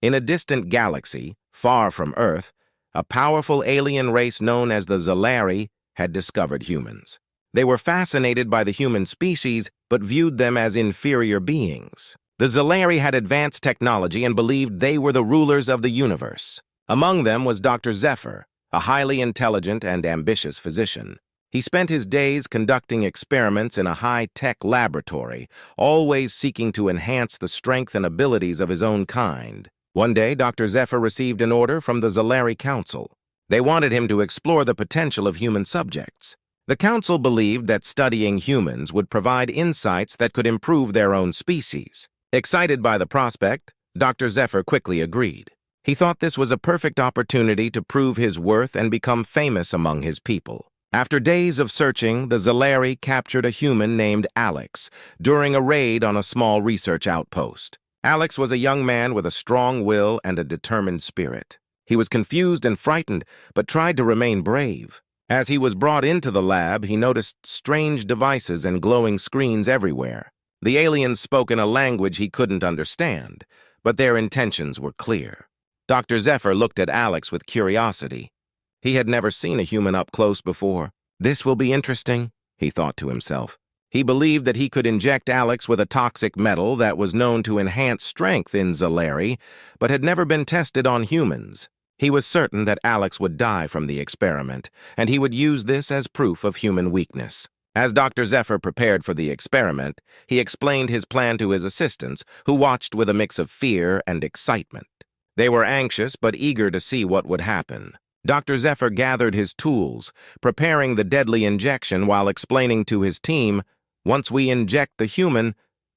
In a distant galaxy, far from Earth, a powerful alien race known as the Zalari had discovered humans. They were fascinated by the human species, but viewed them as inferior beings. The Zalari had advanced technology and believed they were the rulers of the universe. Among them was Dr. Zephyr, a highly intelligent and ambitious physician. He spent his days conducting experiments in a high-tech laboratory, always seeking to enhance the strength and abilities of his own kind. One day, Dr. Zephyr received an order from the Zalari Council. They wanted him to explore the potential of human subjects. The council believed that studying humans would provide insights that could improve their own species. Excited by the prospect, Dr. Zephyr quickly agreed. He thought this was a perfect opportunity to prove his worth and become famous among his people. After days of searching, the Zalari captured a human named Alex during a raid on a small research outpost. Alex was a young man with a strong will and a determined spirit. He was confused and frightened, but tried to remain brave. As he was brought into the lab, he noticed strange devices and glowing screens everywhere. The aliens spoke in a language he couldn't understand, but their intentions were clear. Dr. Zephyr looked at Alex with curiosity. He had never seen a human up close before. This will be interesting, he thought to himself. He believed that he could inject Alex with a toxic metal that was known to enhance strength in Zalari, but had never been tested on humans. He was certain that Alex would die from the experiment, and he would use this as proof of human weakness. As Dr. Zephyr prepared for the experiment, he explained his plan to his assistants, who watched with a mix of fear and excitement. They were anxious but eager to see what would happen. Dr. Zephyr gathered his tools, preparing the deadly injection while explaining to his team, "Once we inject the human,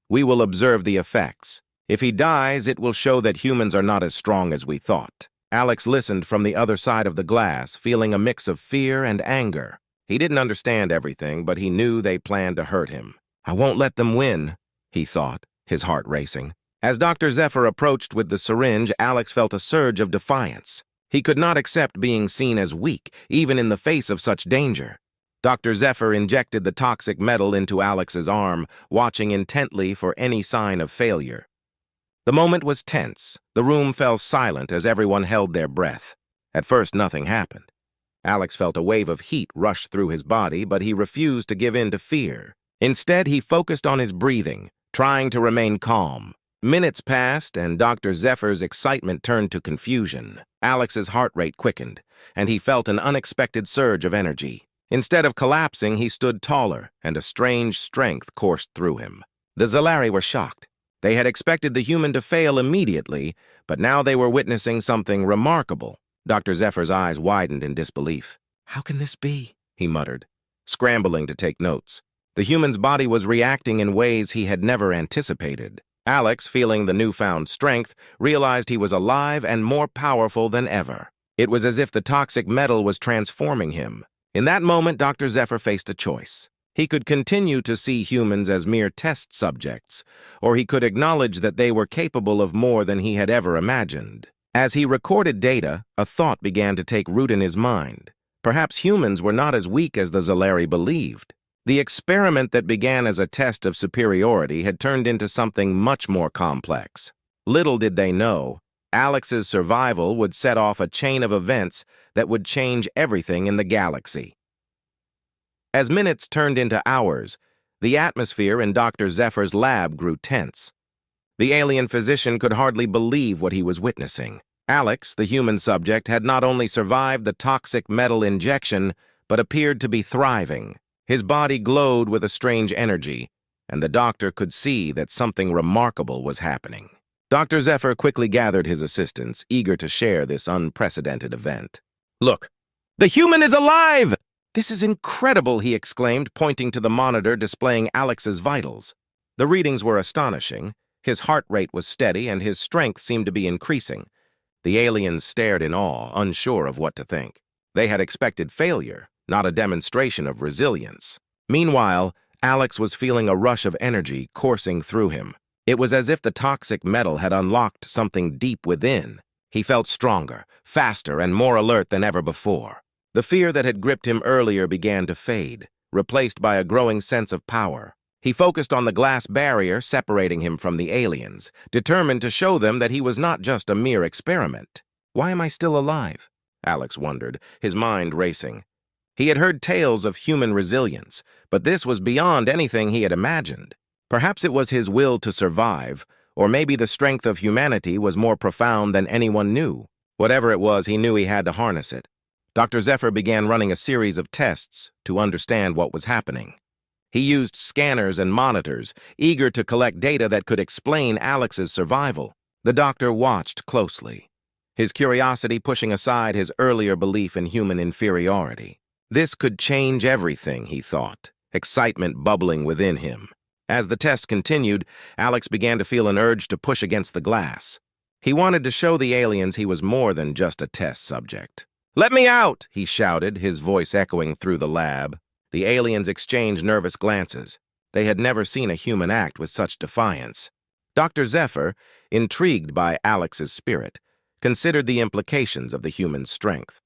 we will observe the effects. If he dies, it will show that humans are not as strong as we thought." Alex listened from the other side of the glass, feeling a mix of fear and anger. He didn't understand everything, but he knew they planned to hurt him. "I won't let them win," he thought, his heart racing. As Dr. Zephyr approached with the syringe, Alex felt a surge of defiance. He could not accept being seen as weak, even in the face of such danger. Dr. Zephyr injected the toxic metal into Alex's arm, watching intently for any sign of failure. The moment was tense. The room fell silent as everyone held their breath. At first, nothing happened. Alex felt a wave of heat rush through his body, but he refused to give in to fear. Instead, he focused on his breathing, trying to remain calm. Minutes passed, and Dr. Zephyr's excitement turned to confusion. Alex's heart rate quickened, and he felt an unexpected surge of energy. Instead of collapsing, he stood taller, and a strange strength coursed through him. The Zalari were shocked. They had expected the human to fail immediately, but now they were witnessing something remarkable. Dr. Zephyr's eyes widened in disbelief. "How can this be?" he muttered, scrambling to take notes. The human's body was reacting in ways he had never anticipated. Alex, feeling the newfound strength, realized he was alive and more powerful than ever. It was as if the toxic metal was transforming him. In that moment, Dr. Zephyr faced a choice. He could continue to see humans as mere test subjects, or he could acknowledge that they were capable of more than he had ever imagined. As he recorded data, a thought began to take root in his mind. Perhaps humans were not as weak as the Zalari believed. The experiment that began as a test of superiority had turned into something much more complex. Little did they know, Alex's survival would set off a chain of events that would change everything in the galaxy. As minutes turned into hours, the atmosphere in Dr. Zephyr's lab grew tense. The alien physician could hardly believe what he was witnessing. Alex, the human subject, had not only survived the toxic metal injection, but appeared to be thriving. His body glowed with a strange energy, and the doctor could see that something remarkable was happening. Dr. Zephyr quickly gathered his assistants, eager to share this unprecedented event. "Look, the human is alive! This is incredible," he exclaimed, pointing to the monitor displaying Alex's vitals. The readings were astonishing. His heart rate was steady, and his strength seemed to be increasing. The aliens stared in awe, unsure of what to think. They had expected failure, not a demonstration of resilience. Meanwhile, Alex was feeling a rush of energy coursing through him. It was as if the toxic metal had unlocked something deep within. He felt stronger, faster, and more alert than ever before. The fear that had gripped him earlier began to fade, replaced by a growing sense of power. He focused on the glass barrier separating him from the aliens, determined to show them that he was not just a mere experiment. Why am I still alive? Alex wondered, his mind racing. He had heard tales of human resilience, but this was beyond anything he had imagined. Perhaps it was his will to survive, or maybe the strength of humanity was more profound than anyone knew. Whatever it was, he knew he had to harness it. Dr. Zephyr began running a series of tests to understand what was happening. He used scanners and monitors, eager to collect data that could explain Alex's survival. The doctor watched closely, his curiosity pushing aside his earlier belief in human inferiority. This could change everything, he thought, excitement bubbling within him. As the test continued, Alex began to feel an urge to push against the glass. He wanted to show the aliens he was more than just a test subject. "Let me out!" he shouted, his voice echoing through the lab. The aliens exchanged nervous glances. They had never seen a human act with such defiance. Dr. Zephyr, intrigued by Alex's spirit, considered the implications of the human's strength.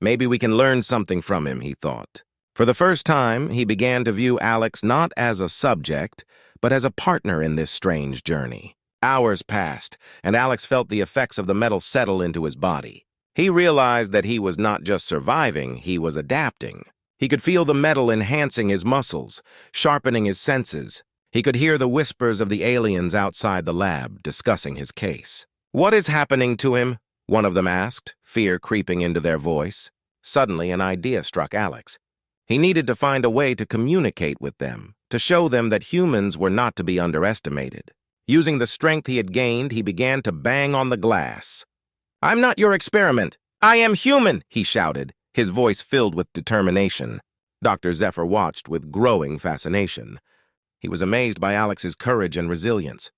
Maybe we can learn something from him, he thought. For the first time, he began to view Alex not as a subject, but as a partner in this strange journey. Hours passed, and Alex felt the effects of the metal settle into his body. He realized that he was not just surviving, he was adapting. He could feel the metal enhancing his muscles, sharpening his senses. He could hear the whispers of the aliens outside the lab discussing his case. "What is happening to him?" one of them asked, fear creeping into their voice. Suddenly, an idea struck Alex. He needed to find a way to communicate with them, to show them that humans were not to be underestimated. Using the strength he had gained, he began to bang on the glass. "I'm not your experiment. I am human," he shouted, his voice filled with determination. Dr. Zephyr watched with growing fascination. He was amazed by Alex's courage and resilience.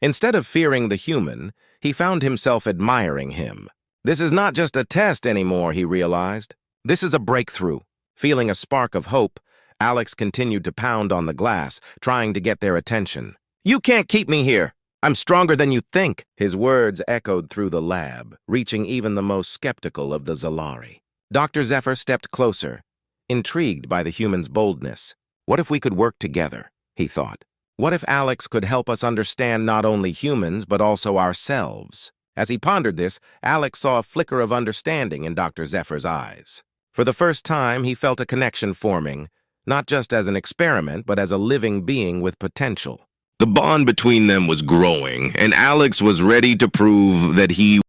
Instead of fearing the human, he found himself admiring him. This is not just a test anymore, he realized. This is a breakthrough. Feeling a spark of hope, Alex continued to pound on the glass, trying to get their attention. "You can't keep me here. I'm stronger than you think." His words echoed through the lab, reaching even the most skeptical of the Zalari. Dr. Zephyr stepped closer, intrigued by the human's boldness. What if we could work together, he thought. What if Alex could help us understand not only humans, but also ourselves? As he pondered this, Alex saw a flicker of understanding in Dr. Zephyr's eyes. For the first time, he felt a connection forming, not just as an experiment, but as a living being with potential. The bond between them was growing, and Alex was ready to prove that he was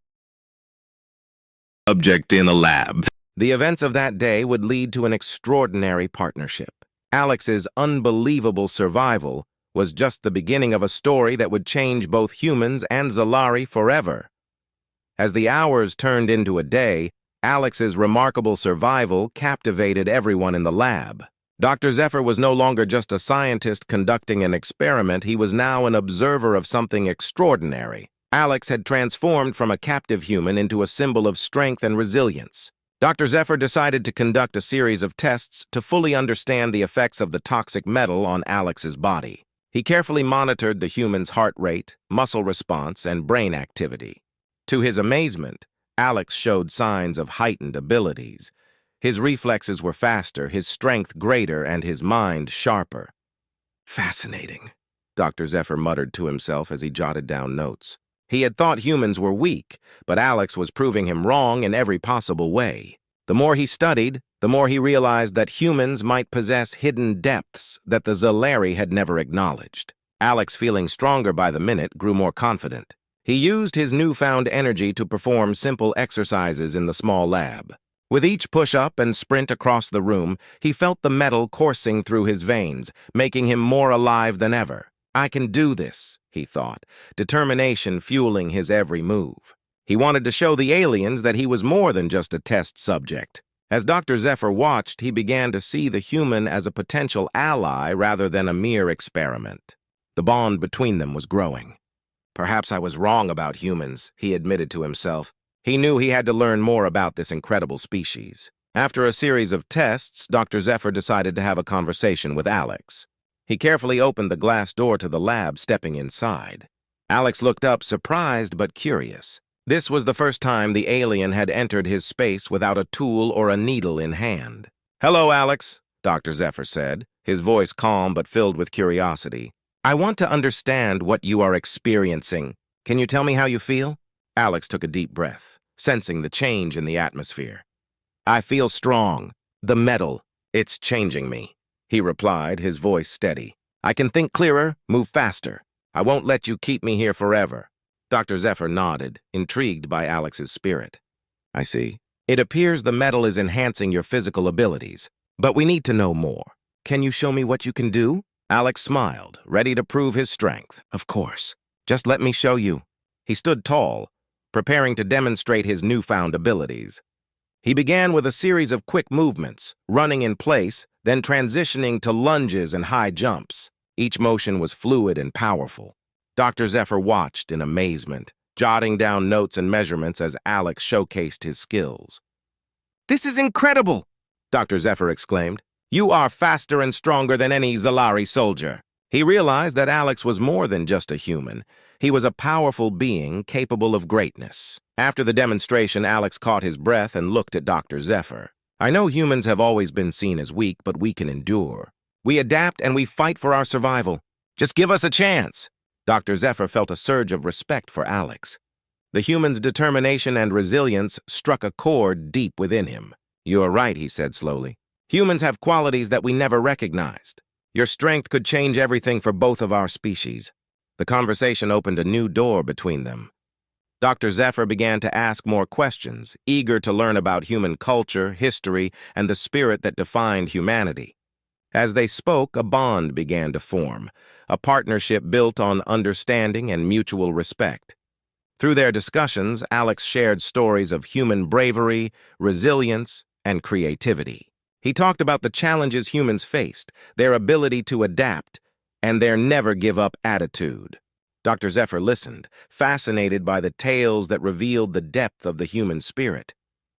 a subject in a lab. The events of that day would lead to an extraordinary partnership. Alex's unbelievable survival was just the beginning of a story that would change both humans and Zalari forever. As the hours turned into a day, Alex's remarkable survival captivated everyone in the lab. Dr. Zephyr was no longer just a scientist conducting an experiment, he was now an observer of something extraordinary. Alex had transformed from a captive human into a symbol of strength and resilience. Dr. Zephyr decided to conduct a series of tests to fully understand the effects of the toxic metal on Alex's body. He carefully monitored the human's heart rate, muscle response, and brain activity. To his amazement, Alex showed signs of heightened abilities. His reflexes were faster, his strength greater, and his mind sharper. "Fascinating," Dr. Zephyr muttered to himself as he jotted down notes. He had thought humans were weak, but Alex was proving him wrong in every possible way. The more he studied, the more he realized that humans might possess hidden depths that the Zalari had never acknowledged. Alex, feeling stronger by the minute, grew more confident. He used his newfound energy to perform simple exercises in the small lab. With each push-up and sprint across the room, he felt the metal coursing through his veins, making him more alive than ever. "I can do this," he thought, determination fueling his every move. He wanted to show the aliens that he was more than just a test subject. As Dr. Zephyr watched, he began to see the human as a potential ally rather than a mere experiment. The bond between them was growing. "Perhaps I was wrong about humans," he admitted to himself. He knew he had to learn more about this incredible species. After a series of tests, Dr. Zephyr decided to have a conversation with Alex. He carefully opened the glass door to the lab, stepping inside. Alex looked up, surprised but curious. This was the first time the alien had entered his space without a tool or a needle in hand. "Hello, Alex," Dr. Zephyr said, his voice calm but filled with curiosity. I want to understand what you are experiencing. Can you tell me how you feel? Alex took a deep breath, sensing the change in the atmosphere. I feel strong. The metal, it's changing me, he replied, his voice steady. I can think clearer, move faster. I won't let you keep me here forever. Dr. Zephyr nodded, intrigued by Alex's spirit. I see. It appears the metal is enhancing your physical abilities, but we need to know more. Can you show me what you can do? Alex smiled, ready to prove his strength. Of course. Just let me show you. He stood tall, preparing to demonstrate his newfound abilities. He began with a series of quick movements, running in place, then transitioning to lunges and high jumps. Each motion was fluid and powerful. Dr. Zephyr watched in amazement, jotting down notes and measurements as Alex showcased his skills. This is incredible! Dr. Zephyr exclaimed. You are faster and stronger than any Zalari soldier. He realized that Alex was more than just a human. He was a powerful being capable of greatness. After the demonstration, Alex caught his breath and looked at Dr. Zephyr. I know humans have always been seen as weak, but we can endure. We adapt and we fight for our survival. Just give us a chance. Dr. Zephyr felt a surge of respect for Alex. The human's determination and resilience struck a chord deep within him. You are right, he said slowly. Humans have qualities that we never recognized. Your strength could change everything for both of our species. The conversation opened a new door between them. Dr. Zephyr began to ask more questions, eager to learn about human culture, history, and the spirit that defined humanity. As they spoke, a bond began to form, a partnership built on understanding and mutual respect. Through their discussions, Alex shared stories of human bravery, resilience, and creativity. He talked about the challenges humans faced, their ability to adapt, and their never-give-up attitude. Dr. Zephyr listened, fascinated by the tales that revealed the depth of the human spirit.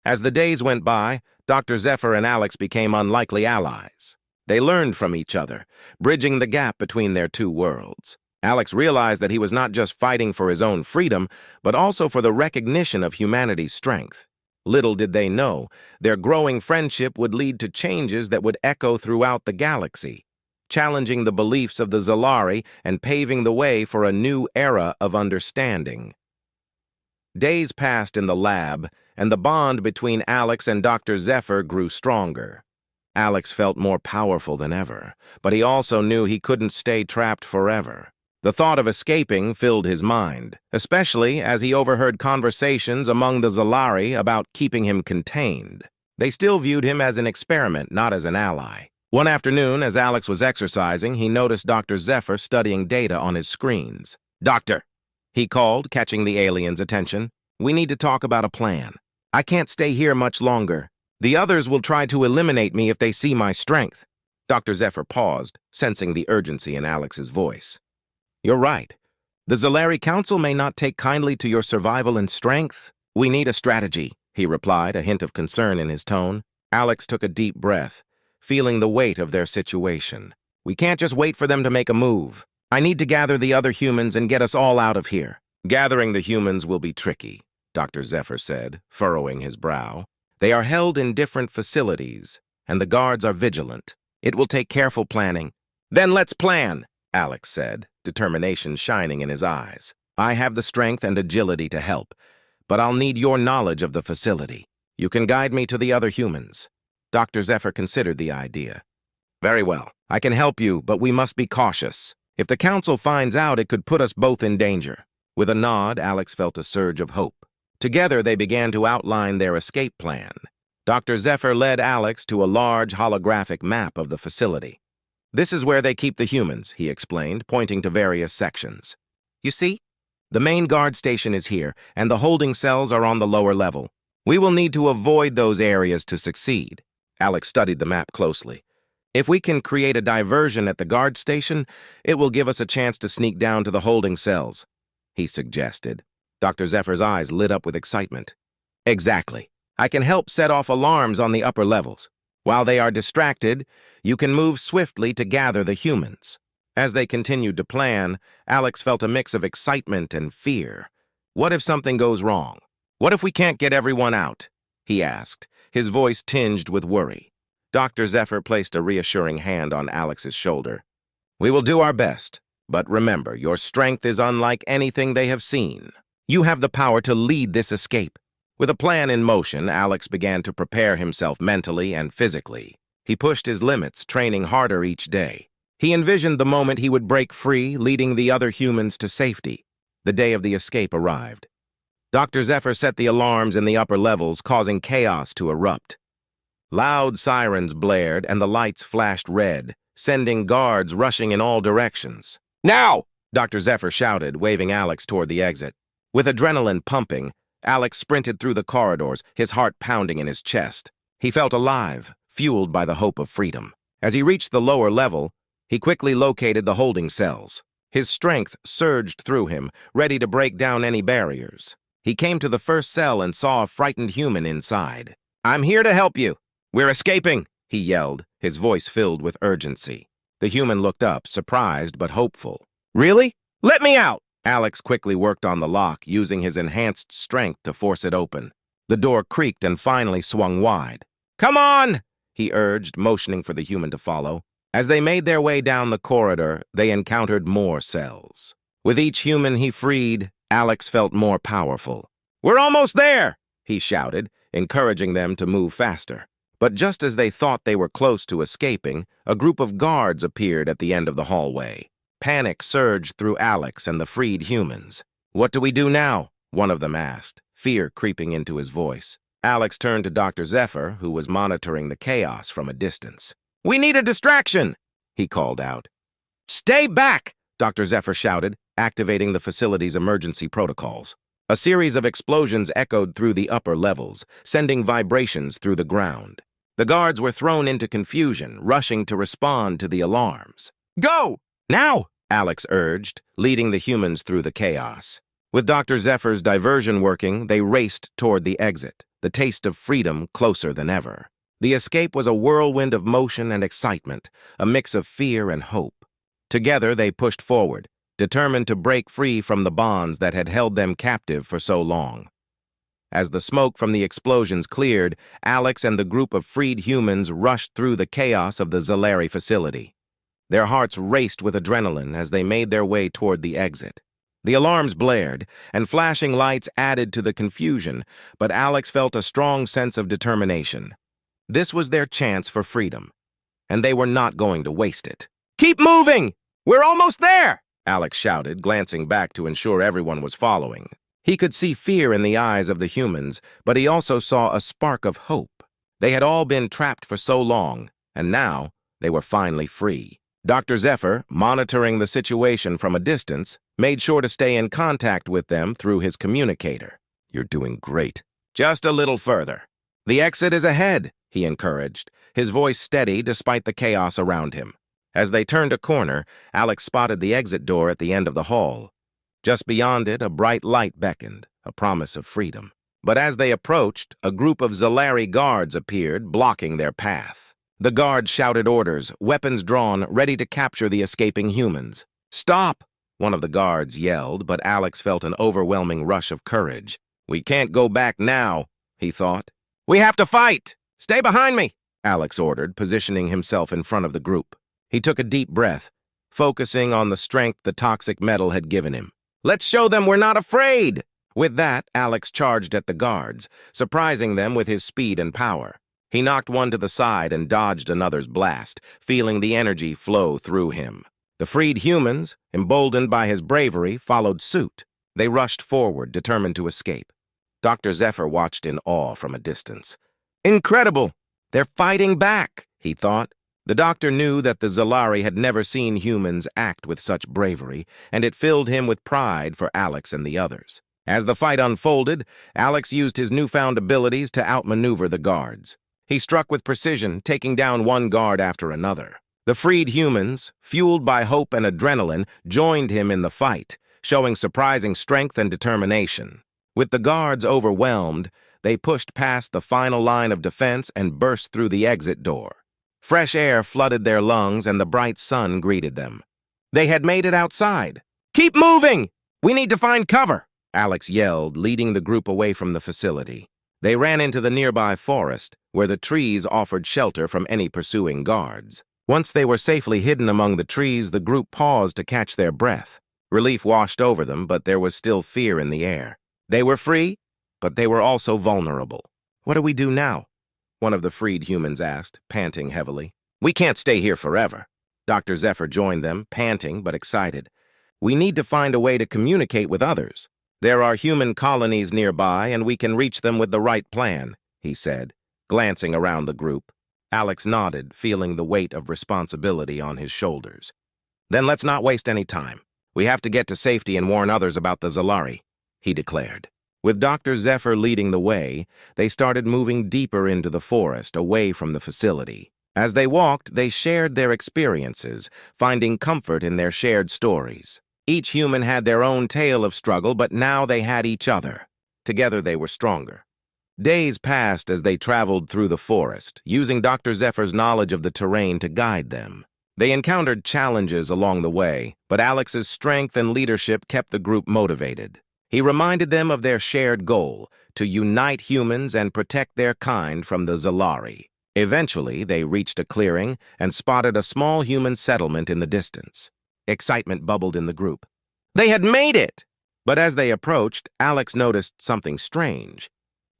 As the days went by, Dr. Zephyr and Alex became unlikely allies. They learned from each other, bridging the gap between their two worlds. Alex realized that he was not just fighting for his own freedom, but also for the recognition of humanity's strength. Little did they know, their growing friendship would lead to changes that would echo throughout the galaxy, challenging the beliefs of the Zalari and paving the way for a new era of understanding. Days passed in the lab, and the bond between Alex and Dr. Zephyr grew stronger. Alex felt more powerful than ever, but he also knew he couldn't stay trapped forever. The thought of escaping filled his mind, especially as he overheard conversations among the Zalari about keeping him contained. They still viewed him as an experiment, not as an ally. One afternoon, as Alex was exercising, he noticed Dr. Zephyr studying data on his screens. Doctor, he called, catching the alien's attention. We need to talk about a plan. I can't stay here much longer. The others will try to eliminate me if they see my strength. Dr. Zephyr paused, sensing the urgency in Alex's voice. You're right. The Zalari Council may not take kindly to your survival and strength. We need a strategy, he replied, a hint of concern in his tone. Alex took a deep breath, feeling the weight of their situation. We can't just wait for them to make a move. I need to gather the other humans and get us all out of here. Gathering the humans will be tricky, Dr. Zephyr said, furrowing his brow. They are held in different facilities, and the guards are vigilant. It will take careful planning. Then let's plan, Alex said, determination shining in his eyes. I have the strength and agility to help, but I'll need your knowledge of the facility. You can guide me to the other humans. Dr. Zephyr considered the idea. Very well. I can help you, but we must be cautious. If the council finds out, it could put us both in danger. With a nod, Alex felt a surge of hope. Together, they began to outline their escape plan. Dr. Zephyr led Alex to a large holographic map of the facility. This is where they keep the humans, he explained, pointing to various sections. You see? The main guard station is here, and the holding cells are on the lower level. We will need to avoid those areas to succeed. Alex studied the map closely. If we can create a diversion at the guard station, it will give us a chance to sneak down to the holding cells, he suggested. Dr. Zephyr's eyes lit up with excitement. Exactly. I can help set off alarms on the upper levels. While they are distracted, you can move swiftly to gather the humans. As they continued to plan, Alex felt a mix of excitement and fear. What if something goes wrong? What if we can't get everyone out? He asked, his voice tinged with worry. Dr. Zephyr placed a reassuring hand on Alex's shoulder. "We will do our best, but remember, your strength is unlike anything they have seen. You have the power to lead this escape." With a plan in motion, Alex began to prepare himself mentally and physically. He pushed his limits, training harder each day. He envisioned the moment he would break free, leading the other humans to safety. The day of the escape arrived. Dr. Zephyr set the alarms in the upper levels, causing chaos to erupt. Loud sirens blared and the lights flashed red, sending guards rushing in all directions. "Now!" Dr. Zephyr shouted, waving Alex toward the exit. With adrenaline pumping, Alex sprinted through the corridors, his heart pounding in his chest. He felt alive, fueled by the hope of freedom. As he reached the lower level, he quickly located the holding cells. His strength surged through him, ready to break down any barriers. He came to the first cell and saw a frightened human inside. "I'm here to help you. We're escaping," he yelled, his voice filled with urgency. The human looked up, surprised but hopeful. "Really? Let me out!" Alex quickly worked on the lock, using his enhanced strength to force it open. The door creaked and finally swung wide. "Come on!" he urged, motioning for the human to follow. As they made their way down the corridor, they encountered more cells. With each human he freed, Alex felt more powerful. "We're almost there!" he shouted, encouraging them to move faster. But just as they thought they were close to escaping, a group of guards appeared at the end of the hallway. Panic surged through Alex and the freed humans. "What do we do now?" one of them asked, fear creeping into his voice. Alex turned to Dr. Zephyr, who was monitoring the chaos from a distance. "We need a distraction!" he called out. "Stay back!" Dr. Zephyr shouted, activating the facility's emergency protocols. A series of explosions echoed through the upper levels, sending vibrations through the ground. The guards were thrown into confusion, rushing to respond to the alarms. "Go! Now!" Alex urged, leading the humans through the chaos. With Dr. Zephyr's diversion working, they raced toward the exit, the taste of freedom closer than ever. The escape was a whirlwind of motion and excitement, a mix of fear and hope. Together they pushed forward, determined to break free from the bonds that had held them captive for so long. As the smoke from the explosions cleared, Alex and the group of freed humans rushed through the chaos of the Zalari facility. Their hearts raced with adrenaline as they made their way toward the exit. The alarms blared, and flashing lights added to the confusion, but Alex felt a strong sense of determination. This was their chance for freedom, and they were not going to waste it. "Keep moving! We're almost there!" Alex shouted, glancing back to ensure everyone was following. He could see fear in the eyes of the humans, but he also saw a spark of hope. They had all been trapped for so long, and now they were finally free. Dr. Zephyr, monitoring the situation from a distance, made sure to stay in contact with them through his communicator. "You're doing great. Just a little further. The exit is ahead," he encouraged, his voice steady despite the chaos around him. As they turned a corner, Alex spotted the exit door at the end of the hall. Just beyond it, a bright light beckoned, a promise of freedom. But as they approached, a group of Zalari guards appeared, blocking their path. The guards shouted orders, weapons drawn, ready to capture the escaping humans. "Stop!" one of the guards yelled, but Alex felt an overwhelming rush of courage. "We can't go back now," he thought. "We have to fight! Stay behind me!" Alex ordered, positioning himself in front of the group. He took a deep breath, focusing on the strength the toxic metal had given him. "Let's show them we're not afraid!" With that, Alex charged at the guards, surprising them with his speed and power. He knocked one to the side and dodged another's blast, feeling the energy flow through him. The freed humans, emboldened by his bravery, followed suit. They rushed forward, determined to escape. Dr. Zephyr watched in awe from a distance. "Incredible! They're fighting back," he thought. The doctor knew that the Zalari had never seen humans act with such bravery, and it filled him with pride for Alex and the others. As the fight unfolded, Alex used his newfound abilities to outmaneuver the guards. He struck with precision, taking down one guard after another. The freed humans, fueled by hope and adrenaline, joined him in the fight, showing surprising strength and determination. With the guards overwhelmed, they pushed past the final line of defense and burst through the exit door. Fresh air flooded their lungs and the bright sun greeted them. They had made it outside. "Keep moving! We need to find cover!" Alex yelled, leading the group away from the facility. They ran into the nearby forest, where the trees offered shelter from any pursuing guards. Once they were safely hidden among the trees, the group paused to catch their breath. Relief washed over them, but there was still fear in the air. They were free, but they were also vulnerable. "What do we do now?" one of the freed humans asked, panting heavily. "We can't stay here forever." Dr. Zephyr joined them, panting but excited. "We need to find a way to communicate with others. There are human colonies nearby, and we can reach them with the right plan," he said, glancing around the group. Alex nodded, feeling the weight of responsibility on his shoulders. "Then let's not waste any time. We have to get to safety and warn others about the Zalari," he declared. With Dr. Zephyr leading the way, they started moving deeper into the forest, away from the facility. As they walked, they shared their experiences, finding comfort in their shared stories. Each human had their own tale of struggle, but now they had each other. Together they were stronger. Days passed as they traveled through the forest, using Dr. Zephyr's knowledge of the terrain to guide them. They encountered challenges along the way, but Alex's strength and leadership kept the group motivated. He reminded them of their shared goal, to unite humans and protect their kind from the Zalari. Eventually, they reached a clearing and spotted a small human settlement in the distance. Excitement bubbled in the group. They had made it! But as they approached, Alex noticed something strange.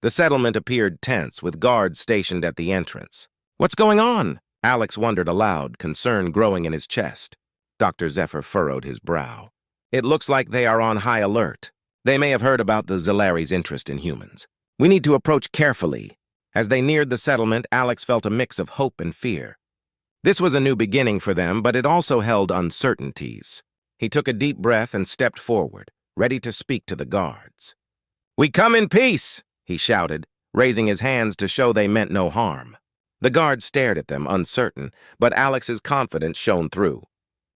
The settlement appeared tense, with guards stationed at the entrance. "What's going on?" Alex wondered aloud, concern growing in his chest. Dr. Zephyr furrowed his brow. "It looks like they are on high alert. They may have heard about the Zalari's interest in humans. We need to approach carefully." As they neared the settlement, Alex felt a mix of hope and fear. This was a new beginning for them, but it also held uncertainties. He took a deep breath and stepped forward, ready to speak to the guards. "We come in peace!" he shouted, raising his hands to show they meant no harm. The guards stared at them, uncertain, but Alex's confidence shone through.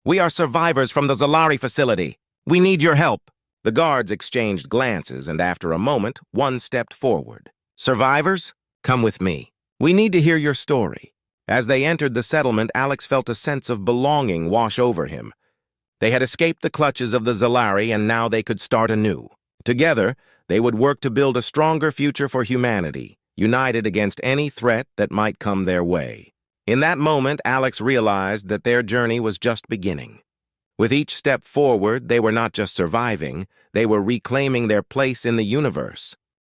"We are survivors from the Zalari facility. We need your help." The guards exchanged glances, and after a moment, one stepped forward. "Survivors? Come with me. We need to hear your story." As they entered the settlement, Alex felt a sense of belonging wash over him. They had escaped the clutches of the Zalari, and now they could start anew. Together, they would work to build a stronger future for humanity, united against any threat that might come their way. In that moment, Alex realized that their journey was just beginning. With each step forward, they were not just surviving, they were reclaiming their place in the universe.